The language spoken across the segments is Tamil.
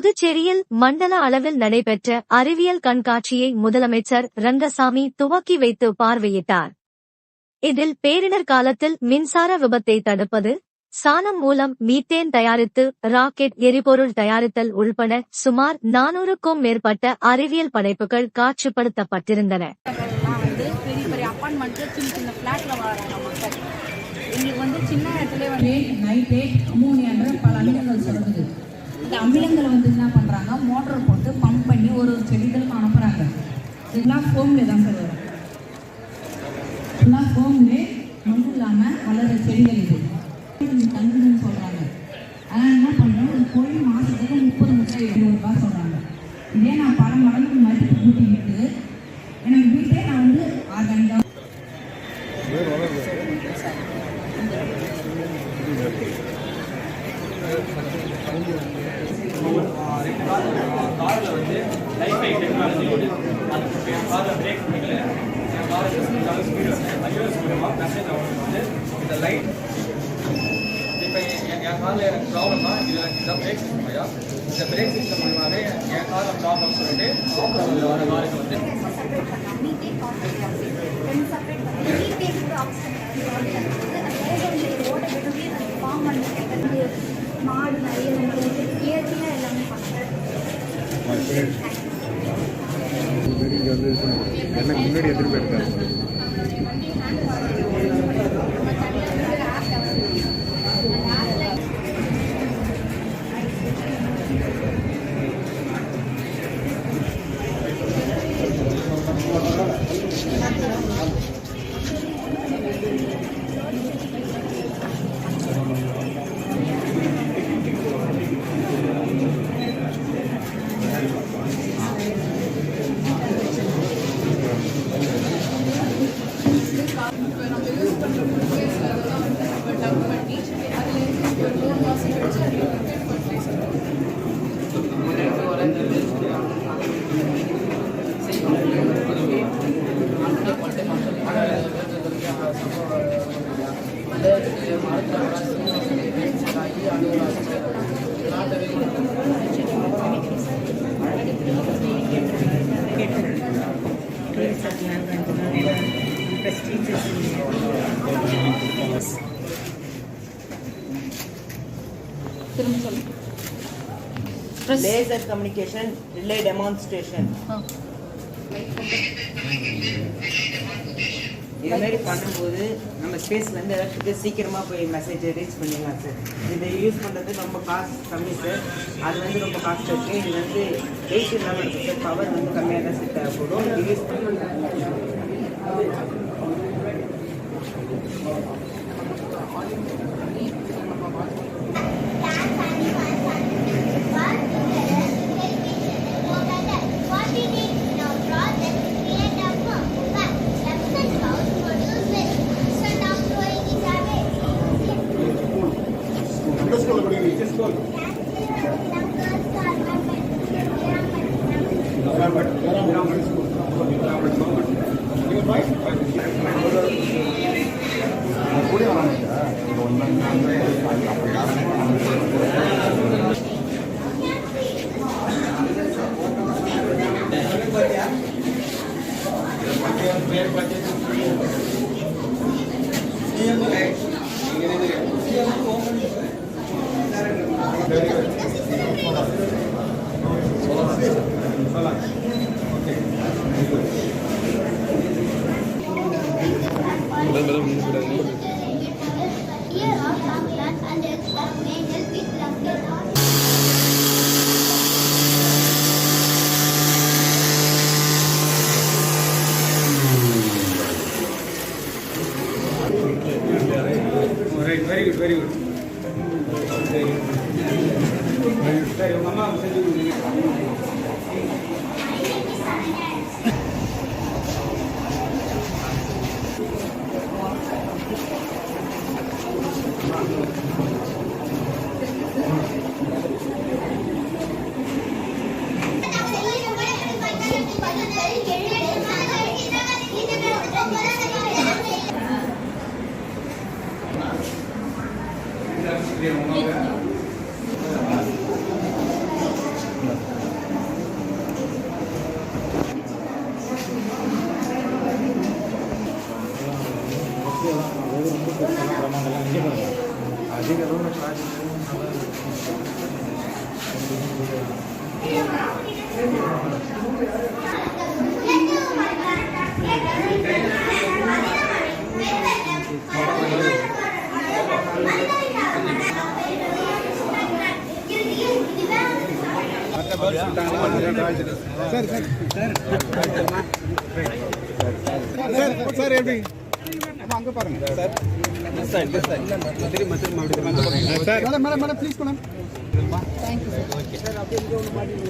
புதுச்சேரியில் மண்டல அளவில் நடைபெற்ற அறிவியல் கண்காட்சியை முதலமைச்சர் ரங்கசாமி துவக்கி வைத்து பார்வையிட்டார். இதில் பேரிடர் காலத்தில் மின்சார விபத்தை தடுப்பது, சாணம் மூலம் மீத்தேன் தயாரித்து ராக்கெட் எரிபொருள் தயாரித்தல் உள்பட சுமார் 400க்கும் மேற்பட்ட அறிவியல் படைப்புகள் காட்சிப்படுத்தப்பட்டிருந்தன. சின்ன இடத்துல நைட்ரேட் அமோனியான்ற பல அமிலங்கள் சொல்லுது. இந்த அமிலங்களை என்ன பண்றாங்க, மோட்டர் போட்டு பம்ப் பண்ணி ஒரு செடிகளுக்கு அனுப்புறாங்க. இதெல்லாம் ஃபோம்ல தான் சார் வரும். ஃபுல்லாக ஃபோம்ல மண் இல்லாமல் வளர செடிகள் இது தங்குன்னு சொல்றாங்க. அதனால் என்ன பண்றோம், ஒரு கோழி மாசத்துக்கு 30 முட்டை ரூபாய் சொல்றாங்க. இதே நான் பல மடங்கு மதிப்பு கூட்டிக்கிட்டு எனக்கு வீட்டே நான் ஆர்கானிக்காக என் காரில் எனக்கு ப்ராப்ளம்னா இதில் பிரேக் சிஸ்டம் ஐயா, இந்த பிரேக் சிஸ்டம் மூலமாகவே என் காரில் ப்ராப்ளம் சொல்லிட்டு வர காருக்கு வந்து மாடு நிறைய இயற்கையாக எல்லாமே பண்ணுறேன். எனக்கு முன்னாடி எதிர்ப்பு இருக்காங்க. Laser communication relay demonstration. இது மாதிரி பண்ணும்போது நம்ம ஸ்பேஸ்லேருந்து இடத்துக்கு சீக்கிரமாக போய் மெசேஜ் ரீச் பண்ணிடலாம் சார். இதை யூஸ் பண்ணுறது ரொம்ப காஸ்ட் கம்மி சார். அது ரொம்ப காஸ்ட் இருக்குது. இது வெயிட் இல்லாமல் இருக்குது சார். பவர் கம்மியாக தான் சார் தேவைப்படும். இது use very good. Very good. Mama, sir எப்படி அங்கே பாருங்க sir madam madam madam please madam thank you sir okay sir அப்படியே இங்கே ஒன்று மாட்டிங்க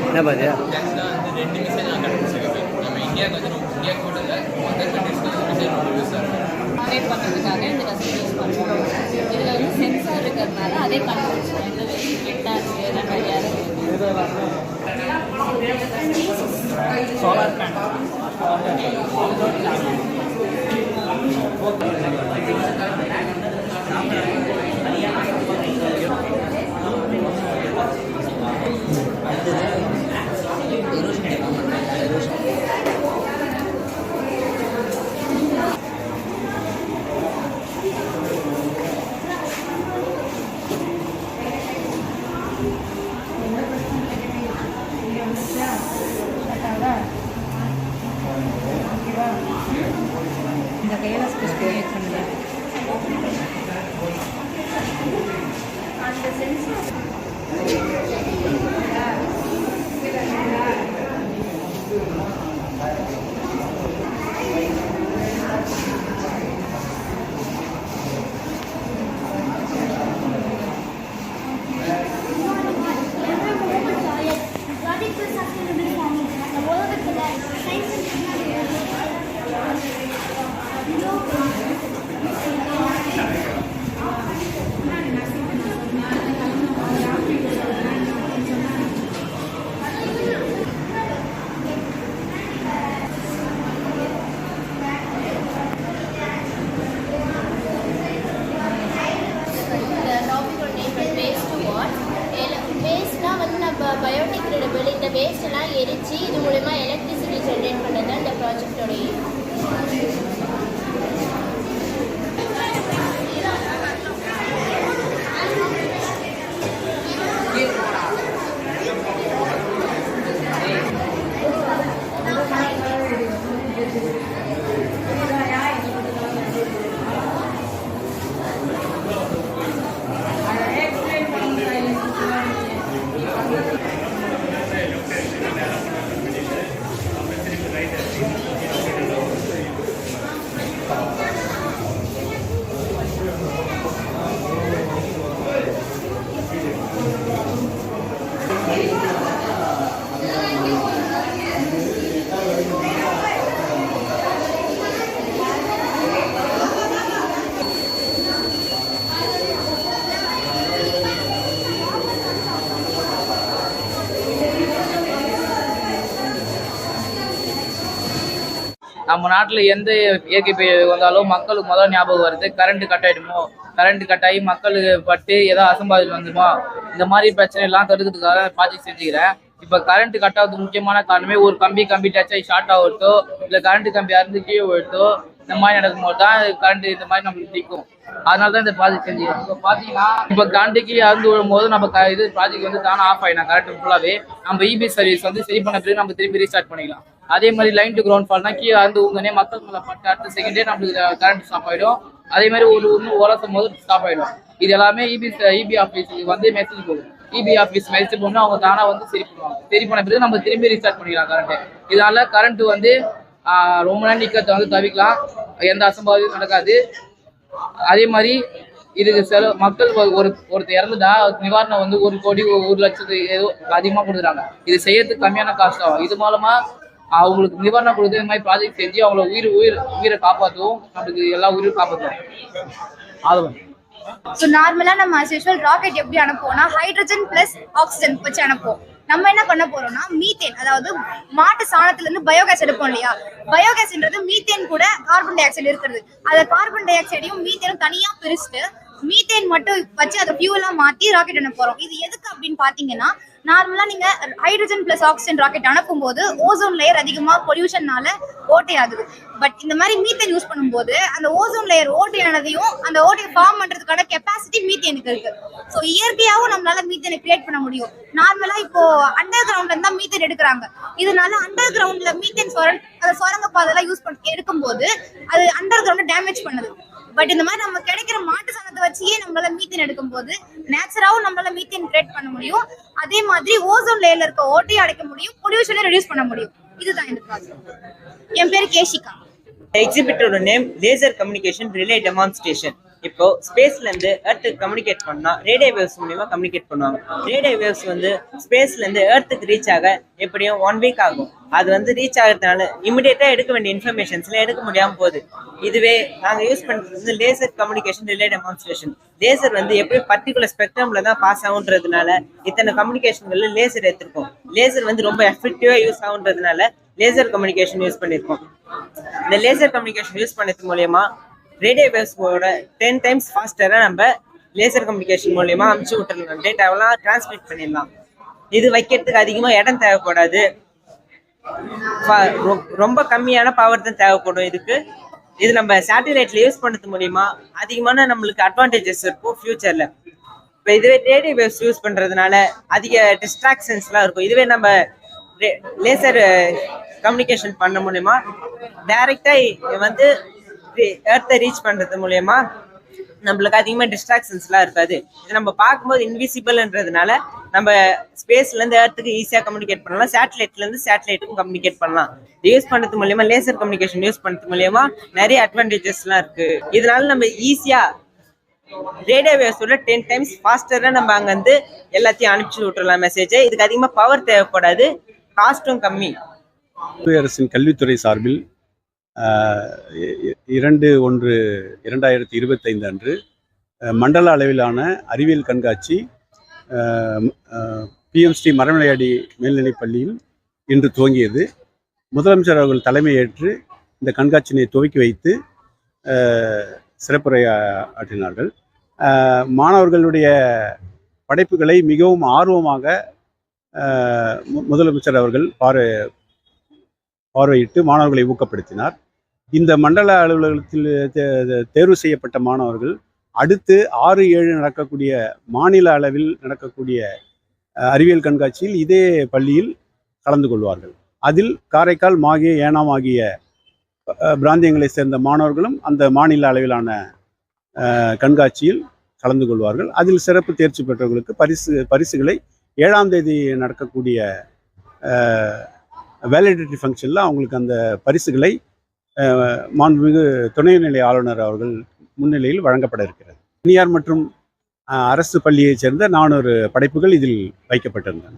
என்ன பாத்தியா ரெண்டு மெசேஜ் நான் கண்டுபிடிச்சிருக்கேன். நம்ம இந்தியாவுக்கு கூட அதர் கண்ட்ரீஸ்க்கு மெசேஜ் யூஸ் ஆப்ரேட் பண்ணுறதுக்காக இந்த வெசல் யூஸ் பண்ணுறோம். இதில் வந்து சென்சார் இருக்கிறதுனால அதே கண்டுபிடிச்சிடும் எந்த வெசல் கெட்டாக இருக்குது எல்லாம் நிறையா இருக்குது. சோலார் பேனல் இந்த கையில் ஸ்பெஷ் பண்ணி வச்சுருந்தேன். அந்த சென்சார் பயோடிகிரேடபிள். இந்த வேஸ்ட்டெல்லாம் எரிச்சு இது மூலமா எலக்ட்ரிசிட்டி ஜென்ரேட் பண்ணுறது தான் இந்த ப்ராஜெக்டோட நம்ம நாட்டில் எந்த இயற்கை பேர் வந்தாலும் மக்களுக்கு முதல் ஞாபகம் வருது கரண்ட் கட் ஆகிடுமோ, கரண்ட் கட் ஆகி மக்களுக்கு பட்டு ஏதாவது அசம்பாவிதம் வந்துடுமோ, இந்த மாதிரி பிரச்சனை எல்லாம் தடுக்கிறதுக்காக ப்ராஜெக்ட் செஞ்சுக்கிறேன். இப்போ கரண்ட் கட் ஆகுது முக்கியமான காரணமே ஒரு கம்பி டச் ஆகி ஷார்ட் ஆகுறதோ இல்லை கரண்ட் கம்பி அறுந்து கீழே விழுத்தோ இந்த மாதிரி நடக்கும்போது தான் கரண்ட் இந்த மாதிரி நம்மளுக்கு நிற்கும். அதனால தான் இந்த ப்ராஜெக்ட் செஞ்சுக்கிறேன். இப்போ பார்த்தீங்கன்னா இப்போ கரண்ட் கீழே அறுந்து விழும்போது நம்ம இது ப்ராஜெக்ட் வந்து தானே ஆஃப் ஆகிடும். கரண்ட் ஃபுல்லாகவே நம்ம இபி சர்வீஸ் வந்து சரி பண்ண பிறகு நம்ம திரும்பி ரீஸ்டார்ட் பண்ணிக்கலாம். அதே மாதிரி லைன் டு கிரவுண்ட் ஃபால்னா கீழே அறுந்து உடனே மக்கள் மேலே பட்டு அடுத்த செகண்டே நம்மளுக்கு கரண்ட் ஸ்டாப் ஆகிடும். அதே மாதிரி ஒரு உரசும் போது ஸ்டாப் ஆகிடும். இது எல்லாமே இபி ஆஃபீஸுக்கு வந்து மெசேஜ் போகும். இபி ஆஃபீஸ் மெசேஜ் போகணும் அவங்க தானாக வந்து சரி பண்ணுவாங்க. சரி பண்ண பிறகு நம்ம திரும்பி ரீஸ்டார்ட் பண்ணிக்கலாம் கரண்ட்டு. இதனால கரண்ட் வந்து ரொம்ப நேரம் நிற்கிறத வந்து தவிர்க்கலாம், எந்த அசம்பாவிதம் நடக்காது. அதே மாதிரி இதுக்கு மக்கள் ஒருத்தர் இறந்துட்டா நிவாரணம் வந்து 1 கோடி 1 லட்சத்து ஏதோ அதிகமாக கொடுக்குறாங்க. இது செய்யறதுக்கு கம்மியான காசு ஆகும். இது மூலமா அவங்களுக்கு நிவாரணம் கொடுத்து இந்த மாதிரி ப்ராஜெக்ட் செஞ்சு அவங்கள உயிரை காப்பாற்றுவோம், நம்மளுக்கு எல்லா உயிரும் காப்பாற்றுவோம். அதுவும் ஸோ நார்மலாக நம்ம as usual ராக்கெட் எப்படி அனுப்புவோம்னா ஹைட்ரஜன் ப்ளஸ் ஆக்சிஜன் வச்சு அனுப்புவோம். நம்ம என்ன பண்ண போறோம்னா மீத்தேன், அதாவது மாட்டு சாணத்துல இருந்து பயோகேஸ் எடுப்போம் இல்லையா, பயோகேஸ்ன்றது மீத்தேன் கூட கார்பன் டை ஆக்சைடு இருக்கிறது. அதை கார்பன் டை ஆக்சைடையும் மீத்தேனும் தனியா பிரிச்சுட்டு மீத்தேன் மட்டும் வச்சு அதை ஃபியூலா மாத்தி ராக்கெட் அனுப்ப போறோம். இது எதுக்கு அப்படின்னு பாத்தீங்கன்னா, நார்மலா நீங்க ஹைட்ரஜன் பிளஸ் ஆக்சிஜன் ராக்கெட் அனுப்பும் போது ஓசோன் லேயர் அதிகமா பொல்யூஷன்னால ஓட்டை ஆகுது. பட் இந்த மாதிரி மீத்தேன் யூஸ் பண்ணும்போது அந்த ஓசோன் லேயர் ஓட்டையானதையும் அந்த ஓட்டையை ஃபார்ம் பண்றதுக்கான கெப்பாசிட்டி மீத்தேனுக்கு இருக்கு. ஸோ இயற்கையாகவும் நம்மளால மீத்தேனை கிரியேட் பண்ண முடியும். நார்மலா இப்போ அண்டர் கிரவுண்ட்ல இருந்தா மீத்தேன் எடுக்கிறாங்க. இதனால அண்டர் கிரவுண்ட்ல மீத்தேன் சுரங்க பாதையெல்லாம் யூஸ் பண்ணி எடுக்கும்போது அது அண்டர் கிரவுண்ட் டேமேஜ் பண்ணுது. பட் இந்த மாதிரி நம்ம கிடைக்கிற மாட்டு சாணத்தை வச்சே நம்மளால மீத்தேன் எடுக்கும் போது நேச்சுராவும் நம்மளால மீத்தேன் கிரியேட் பண்ண முடியும். அதே மாதிரி ஓசோன் லேயர்ல இருக்க ஓட்டையை அடைக்க முடியும், பொல்யூஷனை ரெடியூஸ் பண்ண முடியும். இதுதான் இந்த ப்ராஜெக்ட். என் பேரு கேஷிகா. எக்ஸிபிட்டோட name laser communication relay demonstration. இப்போ ஸ்பேஸ்ல இருந்து எர்த்துக்கு கம்யூனிகேட் பண்ணா ரேடியோ வேவ்ஸ் மூலமா கம்யூனிகேட் பண்ணுவாங்க. ரேடியோ வேவ்ஸ் வந்து ஸ்பேஸ்ல இருந்து எர்த்துக்கு ரீச் ஆக எப்படியும் 1 வீக் ஆகும். அது வந்து ரீச் ஆகிறதுனால இமிடியேட்டா எடுக்க வேண்டிய இன்ஃபர்மேஷன்ஸ்ல எடுக்க முடியாம போகுது. இதுவே நாங்க யூஸ் பண்றது வந்து laser communication relay demonstration. Laser வந்து எப்படி பர்டிகுலர் ஸ்பெக்ட்ரம்ல தான் பாஸ் ஆகுன்றதுனால இத்தனை கம்யூனிகேஷன்கள்ல லேசர் எடுத்திருக்கோம். லேசர் வந்து ரொம்ப எஃபெக்டிவா யூஸ் ஆகுன்றதுனால லேசர் கம்யூனிகேஷன் யூஸ் பண்ணியிருக்கோம். இந்த லேசர் கம்யூனிகேஷன் யூஸ் பண்ணது மூலயமா ரேடியோ வேவ்ஸோட 10 டைம்ஸ் ஃபாஸ்டரா நம்ம லேசர் கம்யூனிகேஷன் மூலயமா அனுப்பிச்சு விட்டுறலாம், டேட்டாவெல்லாம் டிரான்ஸ்மிட் பண்ணிடலாம். இது வைக்கிறதுக்கு அதிகமா இடம் தேவைப்படாது, ரொம்ப கம்மியான பவர் தான் தேவைப்படும் இதுக்கு. இது நம்ம சேட்டலைட்ல யூஸ் பண்றது மூலியமா அதிகமான நம்மளுக்கு அட்வான்டேஜஸ் இருக்கும் ஃபியூச்சர்ல. இப்போ இதுவே ரேடியோ வேவ்ஸ் யூஸ் பண்றதுனால அதிக டிஸ்ட்ராக்ஷன்ஸ்லாம் இருக்கும். இதுவே நம்ம லேசர் கம்யூனிகேஷன் பண்ண மூலியமா டைரக்டா வந்து எர்த்தை ரீச் பண்றது மூலயமா நம்மளுக்கு அதிகமாக டிஸ்ட்ராக்ஷன்ஸ்லாம் இருக்காது. இது நம்ம பார்க்கும்போது இன்விசிபிள்ன்றதுனால நம்ம ஸ்பேஸ்ல இருந்து எர்த்துக்கு ஈஸியாக கம்யூனிகேட் பண்ணலாம், சேட்டலைட்ல இருந்து சேட்டலைட்டுக்கும் கம்யூனிகேட் பண்ணலாம். இது யூஸ் பண்ணுறது மூலயமா லேசர் கம்யூனிகேஷன் யூஸ் பண்ணுறது மூலயமா நிறைய அட்வான்டேஜஸ்லாம் இருக்கு. இதனால நம்ம ஈஸியா ரேடியோ வேவ்ஸோட 10 டைம்ஸ் ஃபாஸ்டரா நம்ம அங்க வந்து எல்லாத்தையும் அனுப்பிச்சு விட்டுறலாம் மெசேஜை. இதுக்கு அதிகமாக பவர் தேவைப்படாது, காஸ்ட்டும் கம்மி. புதுவை அரசின் கல்வித்துறை சார்பில் 2/1/2025 அன்று மண்டல அளவிலான அறிவியல் கண்காட்சி PM ஸ்ரீ மரமலையாடி மேல்நிலைப் பள்ளியில் இன்று துவங்கியது. முதலமைச்சர் அவர்கள் தலைமையேற்று இந்த கண்காட்சியினை துவக்கி வைத்து சிறப்புரை ஆற்றினார்கள். மாணவர்களுடைய படைப்புகளை மிகவும் ஆர்வமாக முதலமைச்சர் அவர்கள் பார்வையிட்டு மாணவர்களை ஊக்கப்படுத்தினார். இந்த மண்டல அலுவலகத்தில் தேர்வு செய்யப்பட்ட மாணவர்கள் அடுத்து 6-7 நடக்கக்கூடிய மாநில அளவில் நடக்கக்கூடிய அறிவியல் கண்காட்சியில் இதே பள்ளியில் கலந்து கொள்வார்கள். அதில் காரைக்கால், மாகே, ஏனாம் ஆகிய பிராந்தியங்களை சேர்ந்த மாணவர்களும் அந்த மாநில அளவிலான கண்காட்சியில் கலந்து கொள்வார்கள். அதில் சிறப்பு தேர்ச்சி பெற்றவர்களுக்கு பரிசுகளை 7ஆம் தேதி நடக்கக்கூடிய வேலிடிட்டி ஃபங்க்ஷனில் அவங்களுக்கு அந்த பரிசுகளை மாண்புமிகு துணைநிலை ஆளுநர் அவர்கள் முன்னிலையில் வழங்கப்பட இருக்கிறது. தனியார் மற்றும் அரசு பள்ளியைச் சேர்ந்த 400 படைப்புகள் இதில் வைக்கப்பட்டிருந்தன.